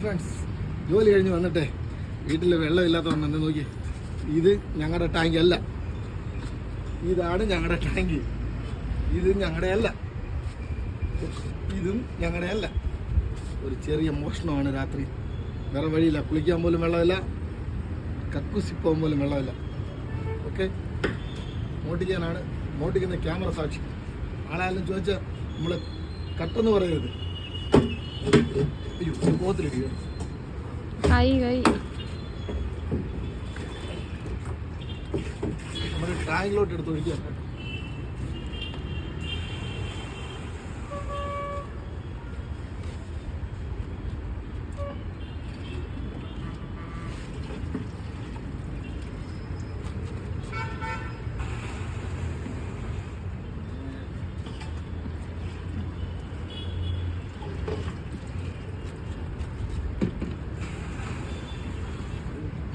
Friends, ജോലി കഴിഞ്ഞ് വന്നിട്ടേ വീട്ടിൽ വെള്ളമില്ലാത്തതുകൊണ്ട് എന്നെ നോക്കി. ഇത് ഞങ്ങളുടെ ടാങ്ക് അല്ല, ഇതാണ് ഞങ്ങളുടെ ടാങ്ക്. ഇത് ഞങ്ങളുടെ അല്ല, ഇതും ഞങ്ങളുടെ അല്ല. ഒരു ചെറിയ മോഷണമാണ് രാത്രി. വേറെ വഴിയില്ല, കുളിക്കാൻ പോലും വെള്ളമില്ല, കക്കൂസിപ്പോകാൻ പോലും വെള്ളമില്ല. ഓക്കെ, മോട്ടിക്കാനാണ്, മോട്ടിക്കുന്ന ക്യാമറ സാക്ഷി. ആളായാലും ചോദിച്ചാൽ നമ്മൾ കട്ടെന്ന് പറയരുത്. അയ്യോ, പോകത്തിലിരിക്കുക. നമ്മുടെ ടാങ്കിലോട്ട് എടുത്ത് ഒഴിക്കുക.